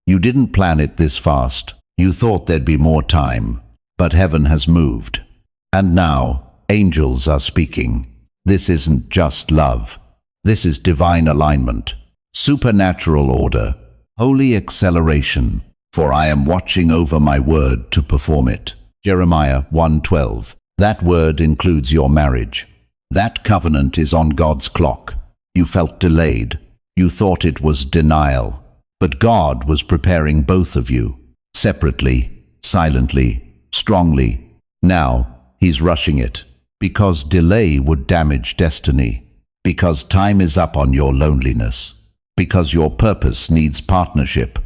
You didn't plan it this fast. You thought there'd be more time. But heaven has moved. And now, angels are speaking. This isn't just love. This is divine alignment, supernatural order, holy acceleration. For I am watching over my word to perform it. Jeremiah 1:12. That word includes your marriage. That covenant is on God's clock. You felt delayed. You thought it was denial. But God was preparing both of you, separately, silently, strongly. Now, He's rushing it, because delay would damage destiny, because time is up on your loneliness, because your purpose needs partnership.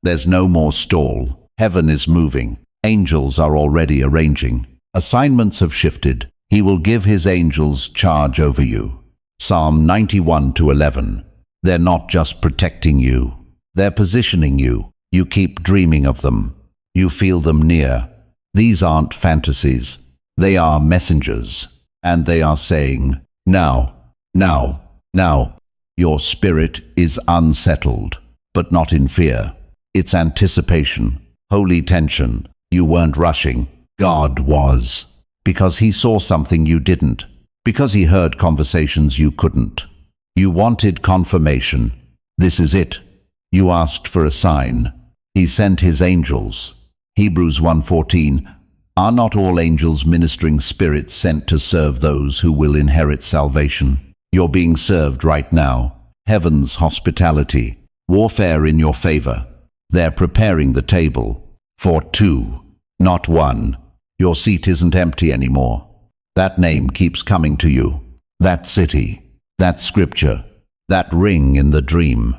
There's no more stall. Heaven is moving. Angels are already arranging. Assignments have shifted. He will give His angels charge over you. Psalm 91:11. They're not just protecting you. They're positioning you. You keep dreaming of them. You feel them near. These aren't fantasies. They are messengers. And they are saying, now, now, now. Your spirit is unsettled, but not in fear. It's anticipation, holy tension. You weren't rushing. God was. Because He saw something you didn't. Because He heard conversations you couldn't. You wanted confirmation. This is it. You asked for a sign. He sent His angels. Hebrews 1:14. Are not all angels ministering spirits sent to serve those who will inherit salvation? You're being served right now. Heaven's hospitality. Warfare in your favor. They're preparing the table. For two, not one. Your seat isn't empty anymore. That name keeps coming to you. That city. That scripture. That ring in the dream.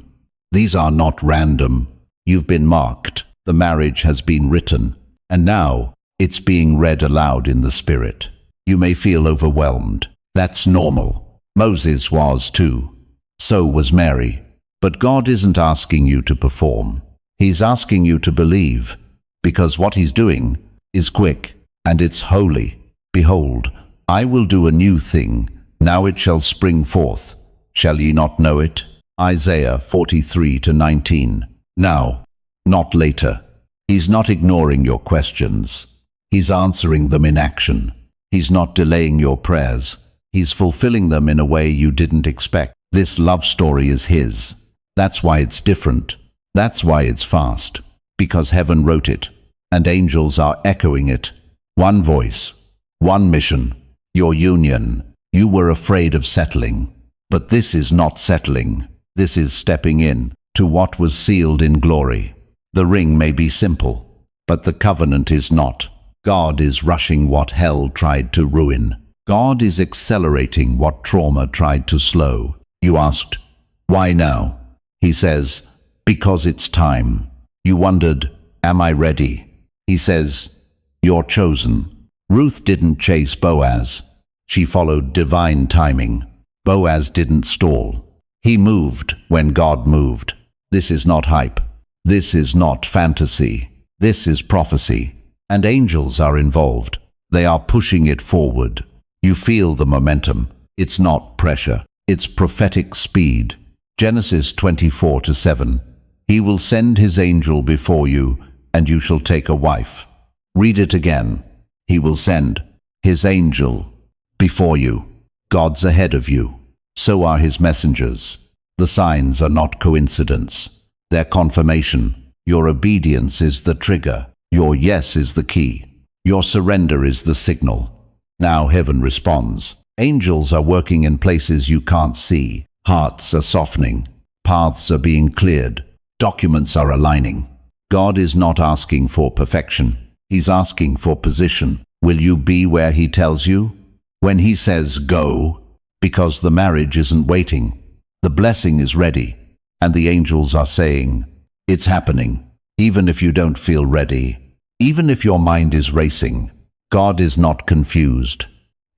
These are not random. You've been marked. The marriage has been written. And now, it's being read aloud in the Spirit. You may feel overwhelmed. That's normal. Moses was too. So was Mary. But God isn't asking you to perform. He's asking you to believe. Because what He's doing is quick, and it's holy. Behold, I will do a new thing. Now it shall spring forth. Shall ye not know it? Isaiah 43:19. Now, not later. He's not ignoring your questions. He's answering them in action. He's not delaying your prayers. He's fulfilling them in a way you didn't expect. This love story is His. That's why it's different. That's why it's fast. Because heaven wrote it, and angels are echoing it. One voice, one mission, your union. You were afraid of settling. But this is not settling. This is stepping in to what was sealed in glory. The ring may be simple, but the covenant is not. God is rushing what hell tried to ruin. God is accelerating what trauma tried to slow. You asked, why now? He says, because it's time. You wondered, am I ready? He says, you're chosen. Ruth didn't chase Boaz. She followed divine timing. Boaz didn't stall. He moved when God moved. This is not hype. This is not fantasy. This is prophecy. And angels are involved. They are pushing it forward. You feel the momentum. It's not pressure. It's prophetic speed. Genesis 24:7. He will send His angel before you, and you shall take a wife. Read it again. He will send His angel before you. God's ahead of you. So are His messengers. The signs are not coincidence. They're confirmation. Your obedience is the trigger. Your yes is the key. Your surrender is the signal. Now heaven responds. Angels are working in places you can't see. Hearts are softening. Paths are being cleared. Documents are aligning. God is not asking for perfection. He's asking for position. Will you be where He tells you? When He says go, because the marriage isn't waiting. The blessing is ready. And the angels are saying, it's happening. Even if you don't feel ready, even if your mind is racing, God is not confused.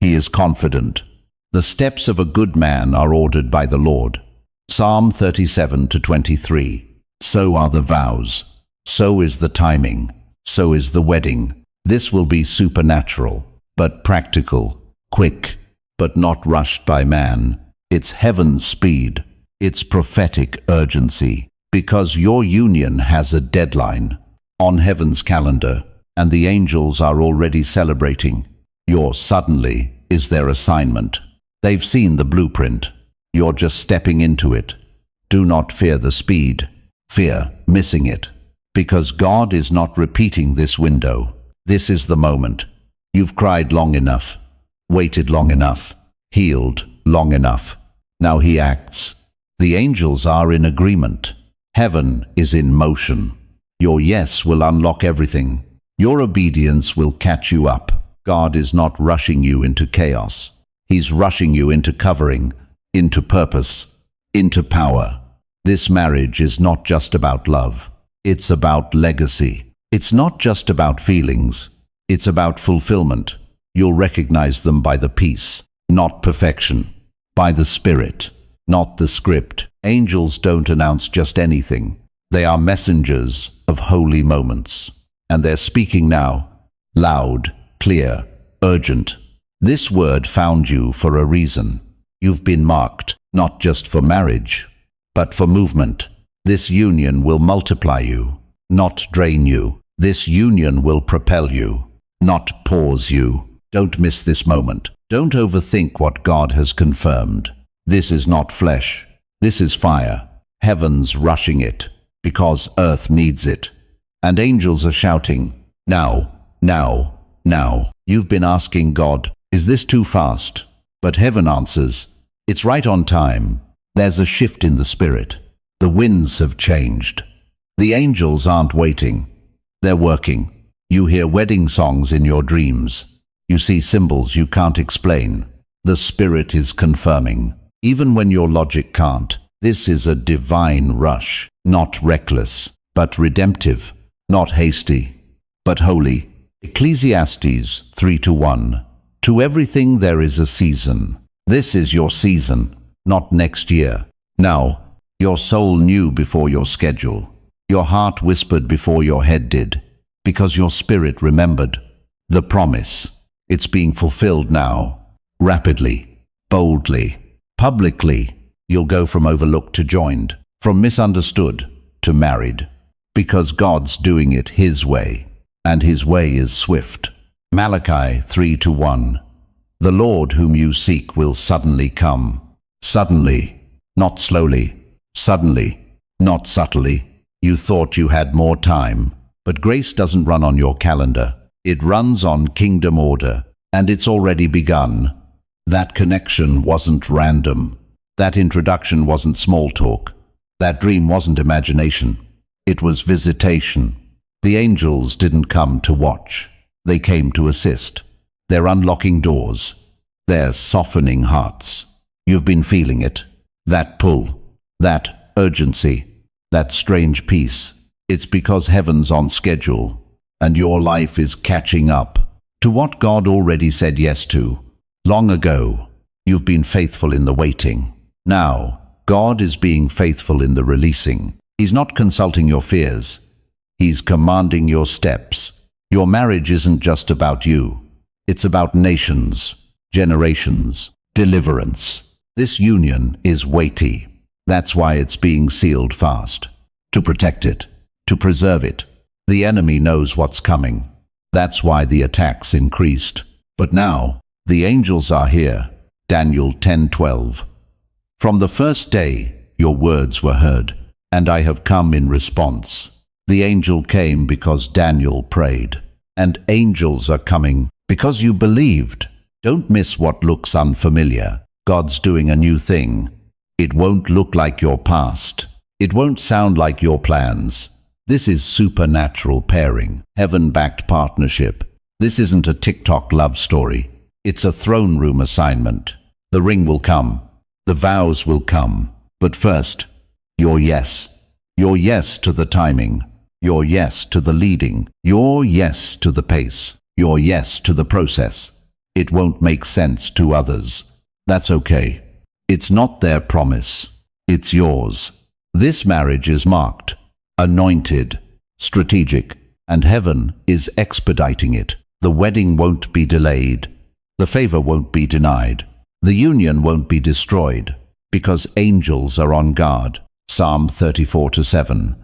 He is confident. The steps of a good man are ordered by the Lord. Psalm 37:23. So are the vows. So is the timing. So is the wedding. This will be supernatural, but practical, quick, but not rushed by man. It's heaven's speed. It's prophetic urgency. Because your union has a deadline on heaven's calendar, and the angels are already celebrating. Your suddenly is their assignment. They've seen the blueprint. You're just stepping into it. Do not fear the speed. Fear missing it. Because God is not repeating this window. This is the moment. You've cried long enough, waited long enough, healed long enough. Now he acts. The angels are in agreement. Heaven is in motion. Your yes will unlock everything. Your obedience will catch you up. God is not rushing you into chaos. He's rushing you into covering, into purpose, into power. This marriage is not just about love. It's about legacy. It's not just about feelings. It's about fulfillment. You'll recognize them by the peace, not perfection. By the Spirit, not the script. Angels don't announce just anything. They are messengers of holy moments. And they're speaking now, loud, clear, urgent. This word found you for a reason. You've been marked, not just for marriage, but for movement. This union will multiply you, not drain you. This union will propel you, not pause you. Don't miss this moment. Don't overthink what God has confirmed. This is not flesh. This is fire. Heaven's rushing it, because earth needs it. And angels are shouting, now, now, now. You've been asking God, is this too fast? But heaven answers, it's right on time. There's a shift in the spirit. The winds have changed. The angels aren't waiting. They're working. You hear wedding songs in your dreams. You see symbols you can't explain. The Spirit is confirming, even when your logic can't. This is a divine rush, not reckless, but redemptive, not hasty, but holy. Ecclesiastes 3:1. To everything there is a season. This is your season, not next year. Now, your soul knew before your schedule. Your heart whispered before your head did, because your spirit remembered. The promise. It's being fulfilled now, rapidly, boldly, publicly. You'll go from overlooked to joined, from misunderstood to married, because God's doing it His way, and His way is swift. Malachi 3:1. The Lord whom you seek will suddenly come. Suddenly, not slowly. Suddenly, not subtly. You thought you had more time, but grace doesn't run on your calendar. It runs on kingdom order, and it's already begun. That connection wasn't random. That introduction wasn't small talk. That dream wasn't imagination. It was visitation. The angels didn't come to watch. They came to assist. They're unlocking doors. They're softening hearts. You've been feeling it. That pull. That urgency. That strange peace. It's because heaven's on schedule, and your life is catching up to what God already said yes to. Long ago, you've been faithful in the waiting. Now, God is being faithful in the releasing. He's not consulting your fears. He's commanding your steps. Your marriage isn't just about you. It's about nations, generations, deliverance. This union is weighty. That's why it's being sealed fast. To protect it, to preserve it. The enemy knows what's coming. That's why the attacks increased. But now, the angels are here. Daniel 10:12. From the first day, your words were heard, and I have come in response. The angel came because Daniel prayed. And angels are coming because you believed. Don't miss what looks unfamiliar. God's doing a new thing. It won't look like your past. It won't sound like your plans. This is supernatural pairing, heaven-backed partnership. This isn't a TikTok love story. It's a throne room assignment. The ring will come. The vows will come. But first, your yes. Your yes to the timing. Your yes to the leading. Your yes to the pace. Your yes to the process. It won't make sense to others. That's okay. It's not their promise. It's yours. This marriage is marked, anointed, strategic, and heaven is expediting it. The wedding won't be delayed. The favor won't be denied. The union won't be destroyed, because angels are on guard. Psalm 34:7.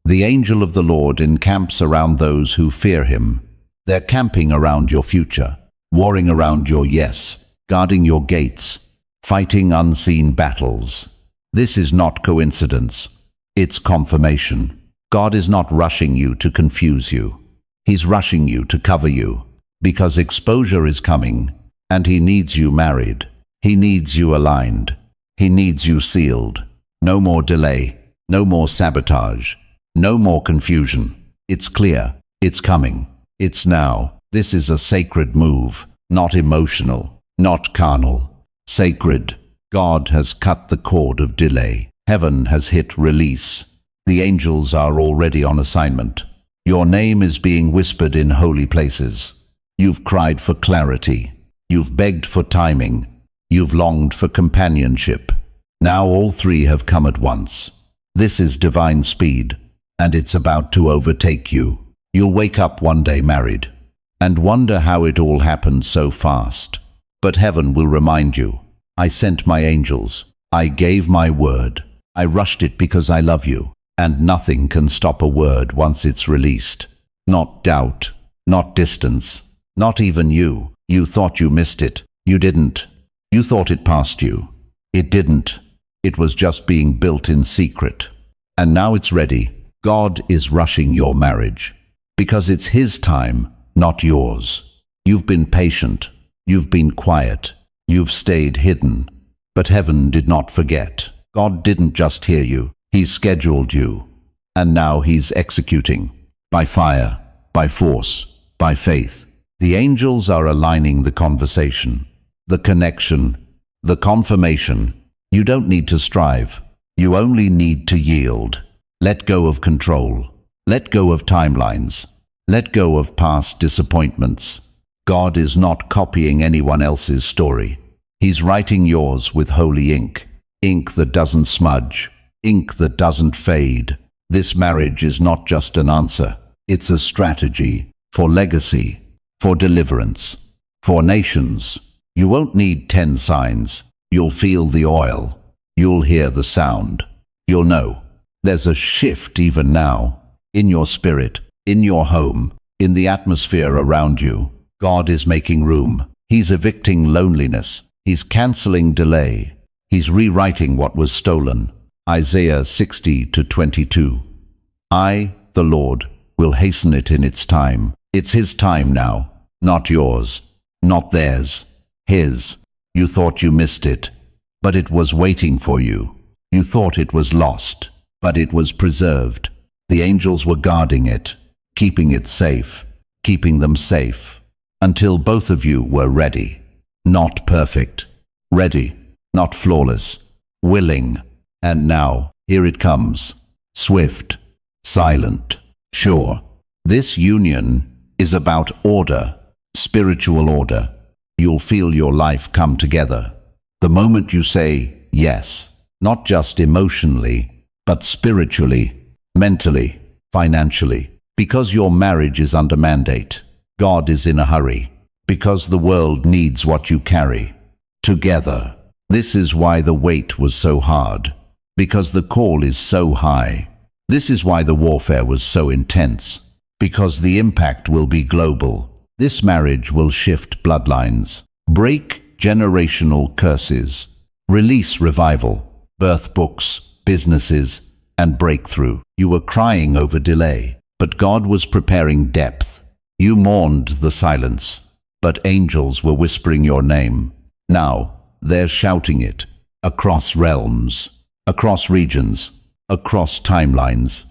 The angel of the Lord encamps around those who fear him. They're camping around your future, warring around your yes, guarding your gates, fighting unseen battles. This is not coincidence. It's confirmation. God is not rushing you to confuse you. He's rushing you to cover you, because exposure is coming, and he needs you married. He needs you aligned. He needs you sealed. No more delay. No more sabotage. No more confusion. It's clear. It's coming. It's now. This is a sacred move, not emotional, not carnal. Sacred. God has cut the cord of delay. Heaven has hit release. The angels are already on assignment. Your name is being whispered in holy places. You've cried for clarity. You've begged for timing. You've longed for companionship. Now all three have come at once. This is divine speed, and it's about to overtake you. You'll wake up one day married, and wonder how it all happened so fast. But heaven will remind you, I sent my angels. I gave my word. I rushed it because I love you. And nothing can stop a word once it's released. Not doubt, not distance, not even you. You thought you missed it. You didn't. You thought it passed you. It didn't. It was just being built in secret. And now it's ready. God is rushing your marriage. Because it's his time, not yours. You've been patient. You've been quiet. You've stayed hidden. But heaven did not forget. God didn't just hear you. He's scheduled you. And now he's executing. By fire, by force, by faith. The angels are aligning the conversation, the connection, the confirmation. You don't need to strive. You only need to yield. Let go of control. Let go of timelines. Let go of past disappointments. God is not copying anyone else's story. He's writing yours with holy ink. Ink that doesn't smudge. Ink that doesn't fade. This marriage is not just an answer. It's a strategy for legacy, for deliverance, for nations. You won't need 10 signs. You'll feel the oil. You'll hear the sound. You'll know. There's a shift even now, in your spirit, in your home, in the atmosphere around you. God is making room. He's evicting loneliness. He's canceling delay. He's rewriting what was stolen. Isaiah 60:22. I, the Lord, will hasten it in its time. It's his time now, not yours, not theirs, his. You thought you missed it, but it was waiting for you. You thought it was lost, but it was preserved. The angels were guarding it, keeping it safe, keeping them safe, until both of you were ready. Not perfect, ready, not flawless, willing. And now, here it comes, swift, silent, sure. This union is about order, spiritual order. You'll feel your life come together. The moment you say yes, not just emotionally, but spiritually, mentally, financially. Because your marriage is under mandate. God is in a hurry. Because the world needs what you carry. Together. This is why the weight was so hard. Because the call is so high. This is why the warfare was so intense. Because the impact will be global. This marriage will shift bloodlines, break generational curses, release revival, birth books, businesses, and breakthrough. You were crying over delay, but God was preparing depth. You mourned the silence, but angels were whispering your name. Now, they're shouting it across realms, across regions, across timelines.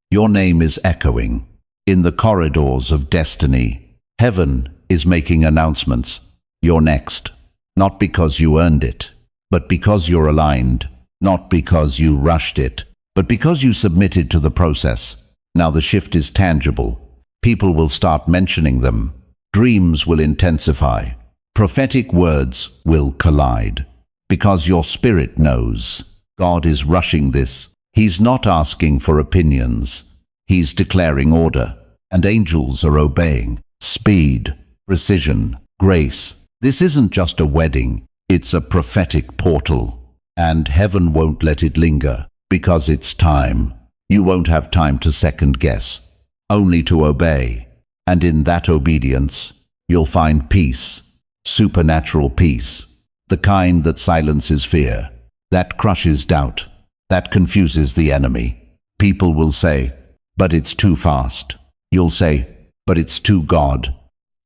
Your name is echoing in the corridors of destiny. Heaven is making announcements. You're next, not because you earned it, but because you're aligned, not because you rushed it, but because you submitted to the process. Now the shift is tangible. People will start mentioning them. Dreams will intensify. Prophetic words will collide. Because your spirit knows. God is rushing this. He's not asking for opinions. He's declaring order. And angels are obeying. Speed, precision, grace. This isn't just a wedding. It's a prophetic portal. And heaven won't let it linger. Because it's time. You won't have time to second guess, only to obey. And in that obedience, you'll find peace, supernatural peace, the kind that silences fear, that crushes doubt, that confuses the enemy. People will say, but it's too fast. You'll say, but it's too God.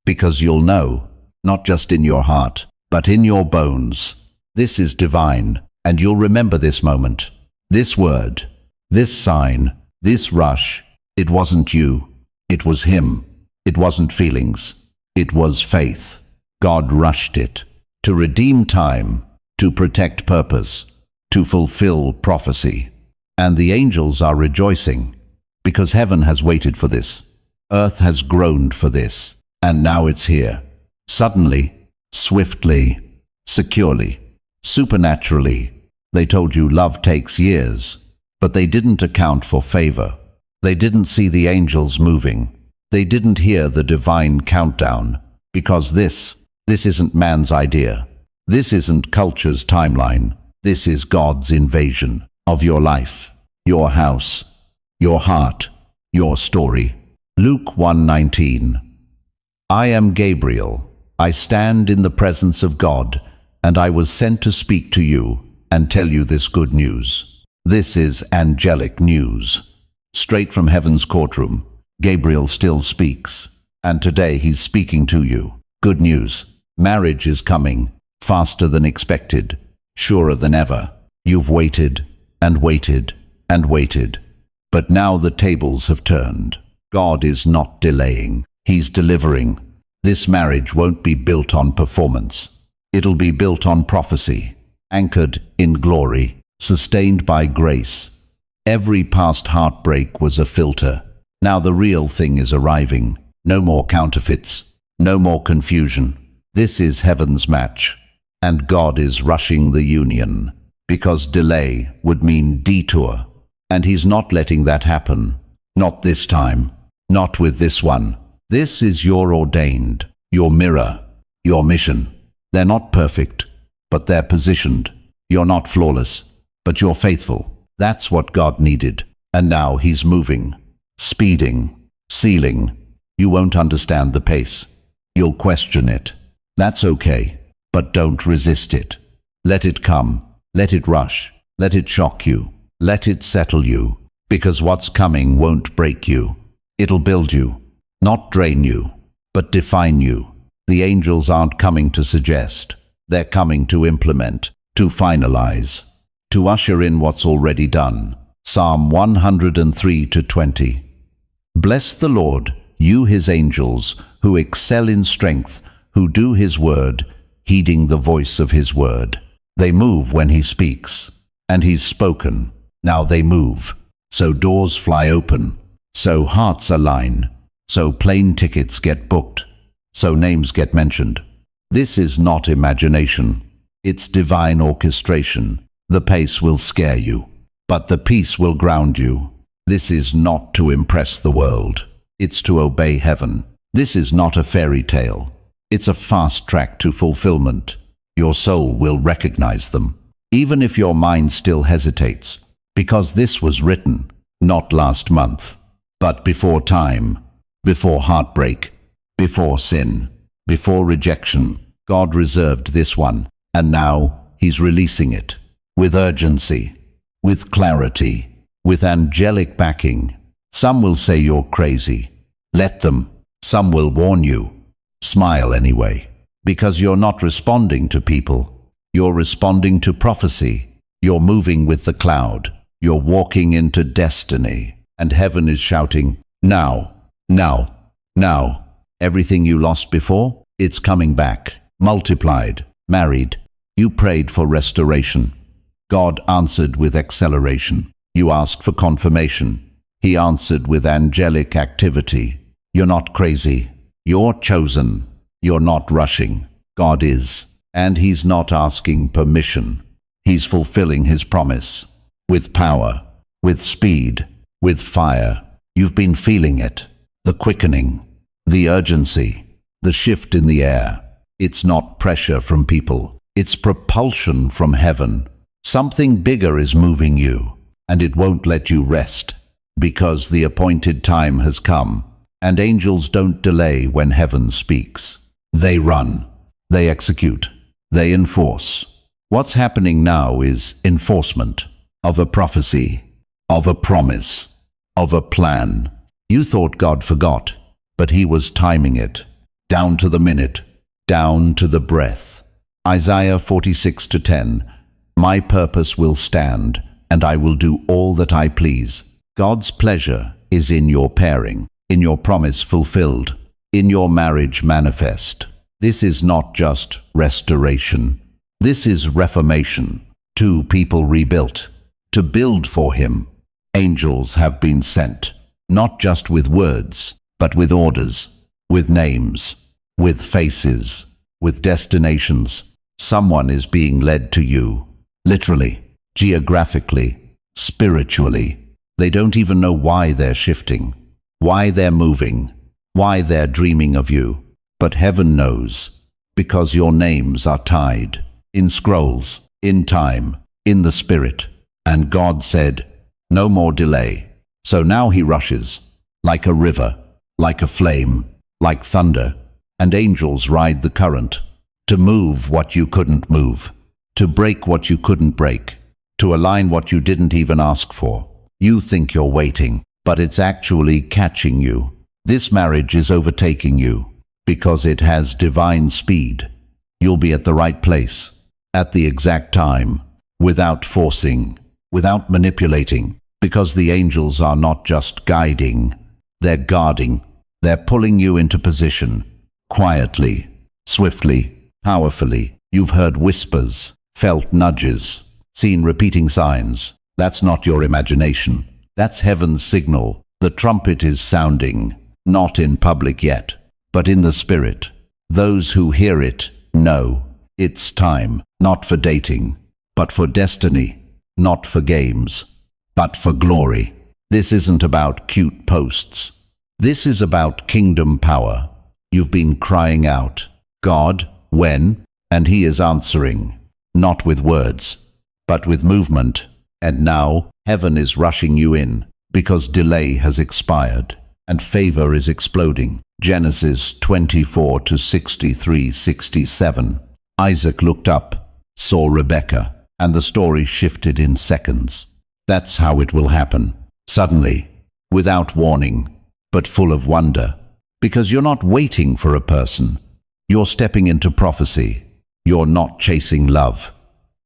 Because you'll know, not just in your heart, but in your bones, this is divine, and you'll remember this moment, this word, this sign, this rush. It wasn't you, it was Him. It wasn't feelings, it was faith. God rushed it to redeem time, to protect purpose, to fulfill prophecy. And the angels are rejoicing, because heaven has waited for this. Earth has groaned for this, and now it's here. Suddenly, swiftly, securely, supernaturally. They told you love takes years, but they didn't account for favor. They didn't see the angels moving. They didn't hear the divine countdown, because this isn't man's idea. This isn't culture's timeline. This is God's invasion of your life, your house, your heart, your story. Luke 1:19. I am Gabriel. I stand in the presence of God, and I was sent to speak to you and tell you this good news. This is angelic news. Straight from heaven's courtroom, Gabriel still speaks, and today he's speaking to you. Good news. Marriage is coming, faster than expected, surer than ever. You've waited, and waited, and waited. But now the tables have turned. God is not delaying. He's delivering. This marriage won't be built on performance. It'll be built on prophecy, anchored in glory, sustained by grace. Every past heartbreak was a filter. Now the real thing is arriving. No more counterfeits. No more confusion. This is heaven's match. And God is rushing the union. Because delay would mean detour. And He's not letting that happen. Not this time. Not with this one. This is your ordained, your mirror, your mission. They're not perfect, but they're positioned. You're not flawless, but you're faithful. That's what God needed. And now He's moving. Speeding, sealing. You won't understand the pace. You'll question it. That's okay, but don't resist it. Let it come. Let it rush. Let it shock you. Let it settle you. Because what's coming won't break you. It'll build you, not drain you, but define you. The angels aren't coming to suggest. They're coming to implement, to finalize, to usher in what's already done. Psalm 103:20. Bless the Lord, you His angels, who excel in strength, who do His word, heeding the voice of His word. They move when He speaks, and He's spoken. Now they move. So doors fly open, so hearts align, so plane tickets get booked, so names get mentioned. This is not imagination. It's divine orchestration. The pace will scare you, but the peace will ground you. This is not to impress the world. It's to obey heaven. This is not a fairy tale. It's a fast track to fulfillment. Your soul will recognize them, even if your mind still hesitates, because this was written, not last month, but before time, before heartbreak, before sin, before rejection. God reserved this one, and now He's releasing it, with urgency, with clarity, with angelic backing. Some will say you're crazy. Let them. Some will warn you. Smile anyway, because you're not responding to people. You're responding to prophecy. You're moving with the cloud. You're walking into destiny. And heaven is shouting, now, now, now. Everything you lost before, it's coming back, multiplied, married. You prayed for restoration. God answered with acceleration. You asked for confirmation. He answered with angelic activity. You're not crazy. You're chosen. You're not rushing. God is. And He's not asking permission. He's fulfilling His promise. With power, with speed, with fire. You've been feeling it. The quickening, the urgency, the shift in the air. It's not pressure from people. It's propulsion from heaven. Something bigger is moving you. and it won't let you rest, because the appointed time has come, and angels don't delay when heaven speaks. They run, they execute, they enforce. What's happening now is enforcement of a prophecy, of a promise, of a plan. You thought God forgot, but he was timing it, down to the minute, down to the breath. Isaiah 46:10, my purpose will stand, and I will do all that I please. God's pleasure is in your pairing, in your promise fulfilled, in your marriage manifest. This is not just restoration. This is reformation. Two people rebuilt, to build for him. Angels have been sent, not just with words, but with orders, with names, with faces, with destinations. Someone is being led to you, literally, geographically, spiritually. They don't even know why they're shifting, why they're moving, why they're dreaming of you. But heaven knows, because your names are tied, in scrolls, in time, in the Spirit. And God said, no more delay. So now he rushes, like a river, like a flame, like thunder, and angels ride the current, to move what you couldn't move, to break what you couldn't break, to align what you didn't even ask for. You think you're waiting, but it's actually catching you. This marriage is overtaking you, because it has divine speed. You'll be at the right place, at the exact time, without forcing, without manipulating, because the angels are not just guiding, they're guarding. They're pulling you into position, quietly, swiftly, powerfully. You've heard whispers, felt nudges, seen repeating signs. That's not your imagination. That's heaven's signal. The trumpet is sounding, not in public yet, but in the Spirit. Those who hear it know it's time, not for dating, but for destiny, not for games, but for glory. This isn't about cute posts. This is about kingdom power. You've been crying out, God, when? And he is answering, not with words, but with movement. And now heaven is rushing you in, because delay has expired, and favor is exploding. Genesis 24:63-67. Isaac looked up, saw Rebekah, and the story shifted in seconds. That's how it will happen. Suddenly, without warning, but full of wonder. Because you're not waiting for a person. You're stepping into prophecy. You're not chasing love.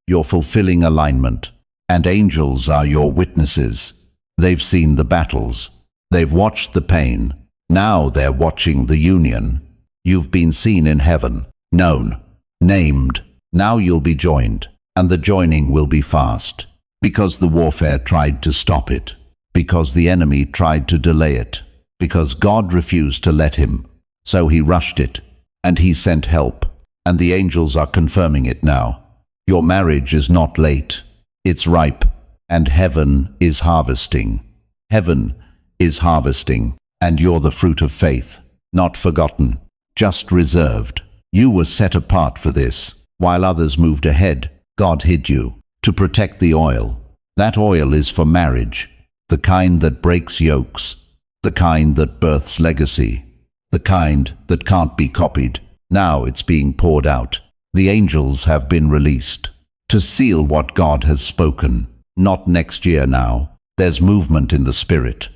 You're fulfilling alignment. And angels are your witnesses. They've seen the battles. They've watched the pain. Now they're watching the union. You've been seen in heaven, known, named. Now you'll be joined, and the joining will be fast. Because the warfare tried to stop it. Because the enemy tried to delay it. Because God refused to let him. So he rushed it, and he sent help. And the angels are confirming it now. Your marriage is not late. It's ripe, and heaven is harvesting. Heaven is harvesting, and you're the fruit of faith, not forgotten, just reserved. You were set apart for this. While others moved ahead, God hid you, to protect the oil. That oil is for marriage, the kind that breaks yokes, the kind that births legacy, the kind that can't be copied. Now it's being poured out. The angels have been released to seal what God has spoken. Not next year now. There's movement in the Spirit.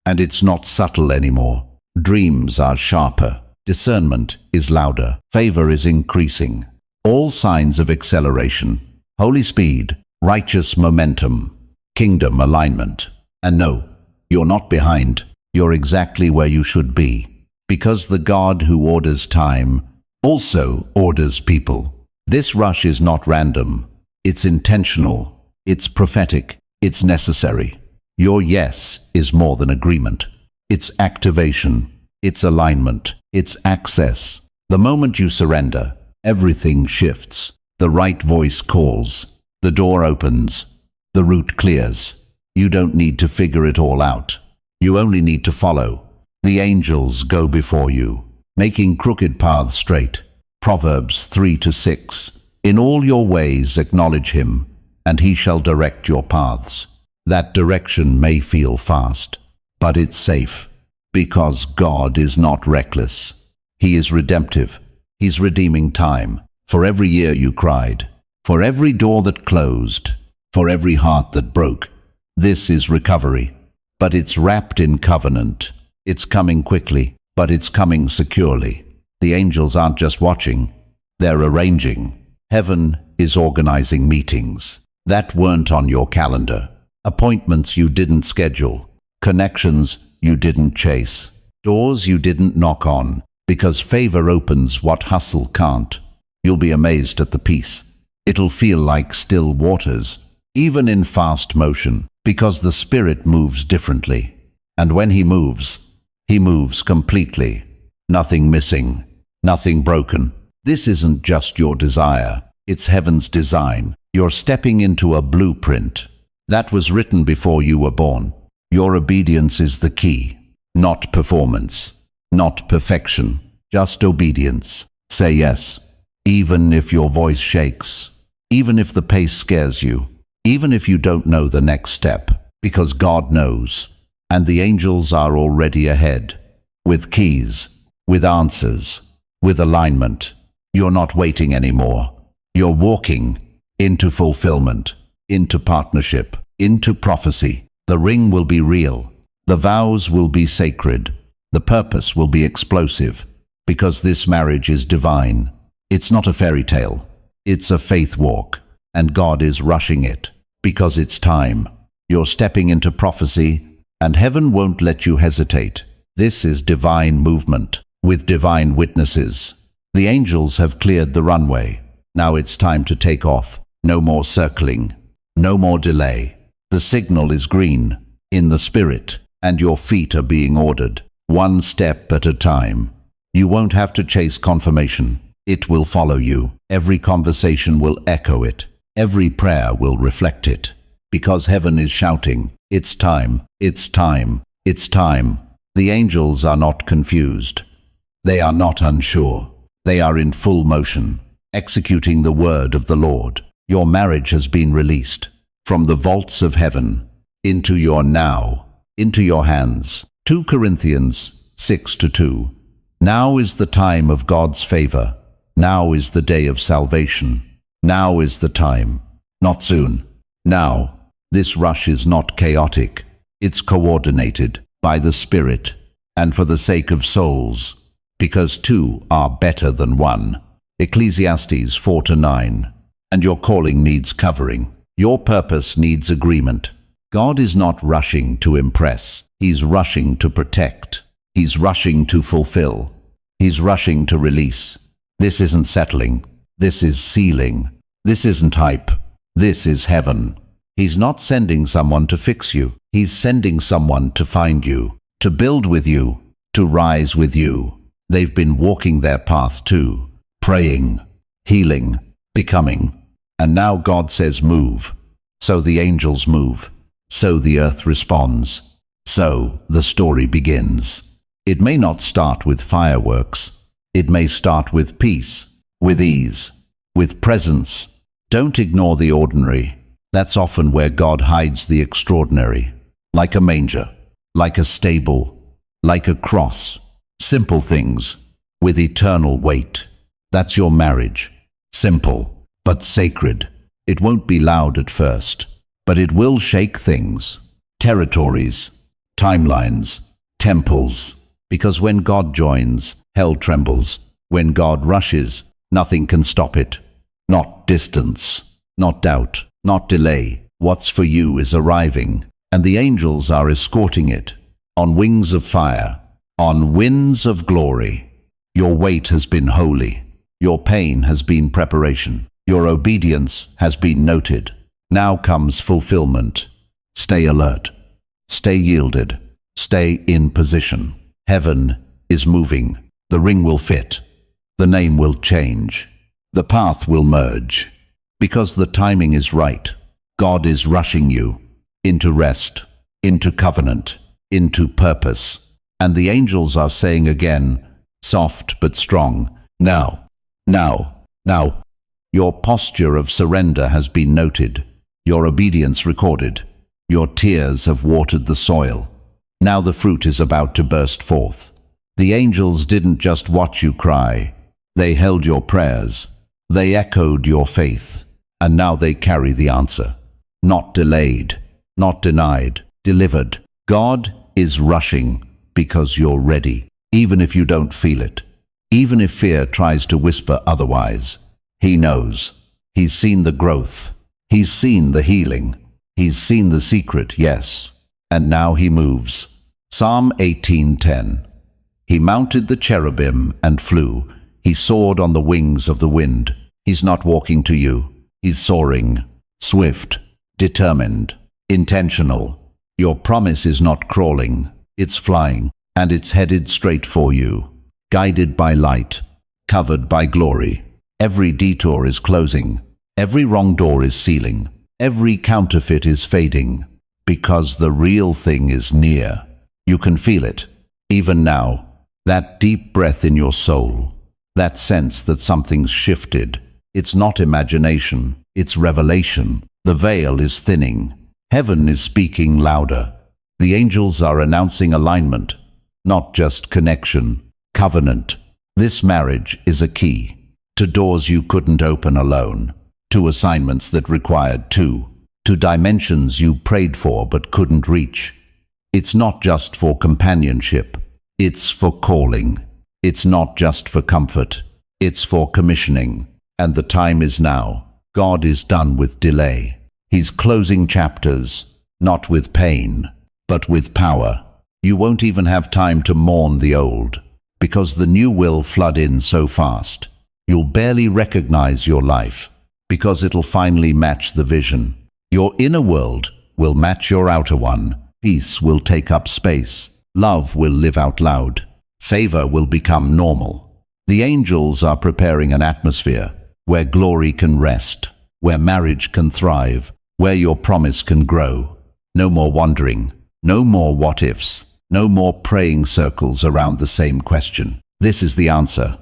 And it's not subtle anymore. Dreams are sharper. Discernment is louder. Favor is increasing. All signs of acceleration. Holy speed. Righteous momentum. Kingdom alignment. And no, you're not behind. You're exactly where you should be. Because the God who orders time also orders people. This rush is not random. It's intentional. It's prophetic. It's necessary. Your yes is more than agreement. It's activation. It's alignment. It's access. The moment you surrender, everything shifts. The right voice calls. The door opens. The route clears. You don't need to figure it all out. You only need to follow. The angels go before you, making crooked paths straight. Proverbs 3-6. In all your ways acknowledge him, and he shall direct your paths. That direction may feel fast, but it's safe, because God is not reckless. He is redemptive. He's redeeming time. For every year you cried, for every door that closed, for every heart that broke. This is recovery, but it's wrapped in covenant. It's coming quickly, but it's coming securely. The angels aren't just watching, they're arranging. Heaven is organizing meetings that weren't on your calendar, appointments you didn't schedule, connections you didn't chase, doors you didn't knock on, because favor opens what hustle can't. You'll be amazed at the peace. It'll feel like still waters, even in fast motion, because the Spirit moves differently. And when He moves completely. Nothing missing, nothing broken. This isn't just your desire, it's heaven's design. You're stepping into a blueprint that was written before you were born. Your obedience is the key, not performance, not perfection, just obedience. Say yes, even if your voice shakes, even if the pace scares you, even if you don't know the next step, because God knows, and the angels are already ahead, with keys, with answers, with alignment. You're not waiting anymore. You're walking into fulfillment, into partnership, into prophecy. The ring will be real. The vows will be sacred. The purpose will be explosive, because this marriage is divine. It's not a fairy tale. It's a faith walk, and God is rushing it, because it's time. You're stepping into prophecy, and heaven won't let you hesitate. This is divine movement, with divine witnesses. The angels have cleared the runway. Now it's time to take off. No more circling. No more delay. The signal is green, in the Spirit, and your feet are being ordered, one step at a time. You won't have to chase confirmation. It will follow you. Every conversation will echo it. Every prayer will reflect it. Because heaven is shouting, it's time, it's time, it's time. The angels are not confused. They are not unsure. They are in full motion, executing the word of the Lord. Your marriage has been released from the vaults of heaven into your now, into your hands. 2 Corinthians 6:2. Now is the time of God's favor. Now is the day of salvation. Now is the time. Not soon. Now. This rush is not chaotic. It's coordinated by the Spirit, and for the sake of souls, because two are better than one. Ecclesiastes 4:9. And your calling needs covering. Your purpose needs agreement. God is not rushing to impress. He's rushing to protect. He's rushing to fulfill. He's rushing to release. This isn't settling. This is sealing. This isn't hype. This is heaven. He's not sending someone to fix you. He's sending someone to find you, to build with you, to rise with you. They've been walking their path too, praying, healing, becoming. And now God says move. So the angels move. So the earth responds. So the story begins. It may not start with fireworks. It may start with peace, with ease, with presence. Don't ignore the ordinary. That's often where God hides the extraordinary. Like a manger, like a stable, like a cross. Simple things, with eternal weight. That's your marriage. Simple, but sacred. It won't be loud at first, but it will shake things. Territories, timelines, temples. Because when God joins, hell trembles. When God rushes, nothing can stop it. Not distance, not doubt, not delay. What's for you is arriving, and the angels are escorting it. On wings of fire, on winds of glory. Your wait has been holy. Your pain has been preparation. Your obedience has been noted. Now comes fulfillment. Stay alert. Stay yielded. Stay in position. Heaven is moving. The ring will fit. The name will change. The path will merge. Because the timing is right. God is rushing you into rest, into covenant, into purpose. And the angels are saying again, soft but strong, now, now, now. Your posture of surrender has been noted, your obedience recorded. Your tears have watered the soil. Now the fruit is about to burst forth. The angels didn't just watch you cry. They held your prayers. They echoed your faith. And now they carry the answer. Not delayed, not denied, delivered. God is rushing because you're ready, even if you don't feel it. Even if fear tries to whisper otherwise. He knows. He's seen the growth. He's seen the healing. He's seen the secret, yes. And now he moves. Psalm 18:10. He mounted the cherubim and flew. He soared on the wings of the wind. He's not walking to you. He's soaring. Swift. Determined. Intentional. Your promise is not crawling. It's flying. And it's headed straight for you. Guided by light. Covered by glory. Every detour is closing. Every wrong door is sealing. Every counterfeit is fading. Because the real thing is near. You can feel it. Even now. That deep breath in your soul. That sense that something's shifted. It's not imagination. It's revelation. The veil is thinning. Heaven is speaking louder. The angels are announcing alignment. Not just connection. Covenant. This marriage is a key. To doors you couldn't open alone. To assignments that required two. To dimensions you prayed for but couldn't reach. It's not just for companionship. It's for calling. It's not just for comfort. It's for commissioning. And the time is now. God is done with delay. He's closing chapters, not with pain, but with power. You won't even have time to mourn the old, because the new will flood in so fast. You'll barely recognize your life, because it'll finally match the vision. Your inner world will match your outer one. Peace will take up space. Love will live out loud. Favor will become normal. The angels are preparing an atmosphere where glory can rest, where marriage can thrive, where your promise can grow. No more wondering, no more what-ifs, no more praying circles around the same question. This is the answer.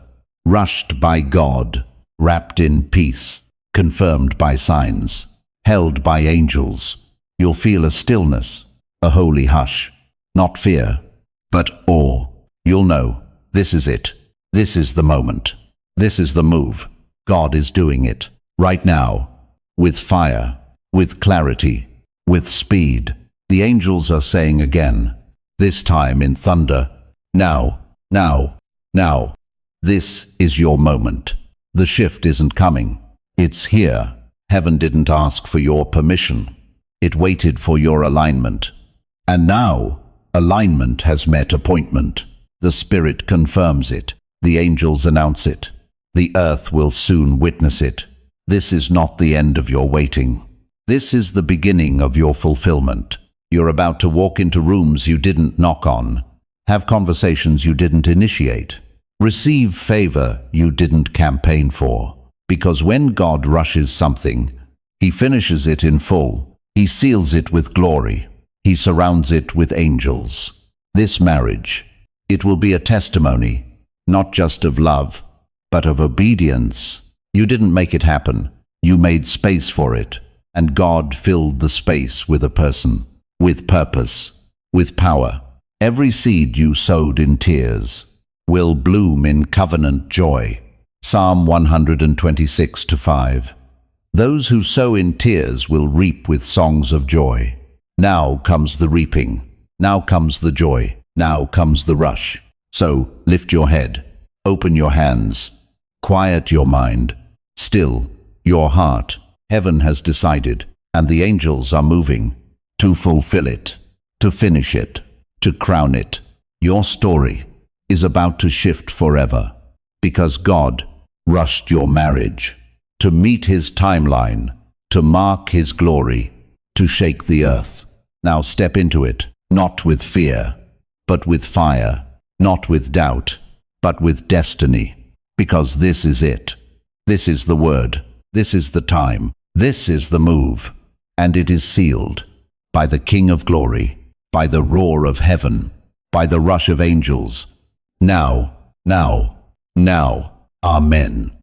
Rushed by God, wrapped in peace, confirmed by signs, held by angels. You'll feel a stillness, a holy hush, not fear, but awe. You'll know, this is it. This is the moment. This is the move. God is doing it, right now, with fire, with clarity, with speed. The angels are saying again, this time in thunder, now, now, now. This is your moment. The shift isn't coming. It's here. Heaven didn't ask for your permission. It waited for your alignment. And now, alignment has met appointment. The Spirit confirms it. The angels announce it. The earth will soon witness it. This is not the end of your waiting. This is the beginning of your fulfillment. You're about to walk into rooms you didn't knock on, have conversations you didn't initiate, receive favor you didn't campaign for. Because when God rushes something, He finishes it in full. He seals it with glory. He surrounds it with angels. This marriage, it will be a testimony, not just of love, but of obedience. You didn't make it happen. You made space for it. And God filled the space with a person, with purpose, with power. Every seed you sowed in tears will bloom in covenant joy. Psalm 126:5. Those who sow in tears will reap with songs of joy. Now comes the reaping. Now comes the joy. Now comes the rush. So lift your head, open your hands, quiet your mind, still your heart. Heaven has decided, and the angels are moving to fulfill it, to finish it, to crown it. Your story is about to shift forever, because God rushed your marriage to meet His timeline, to mark His glory, to shake the earth. Now step into it, not with fear, but with fire, not with doubt, but with destiny, because this is it. This is the word. This is the time. This is the move. And it is sealed by the King of Glory, by the roar of heaven, by the rush of angels. Now, now, now. Amen.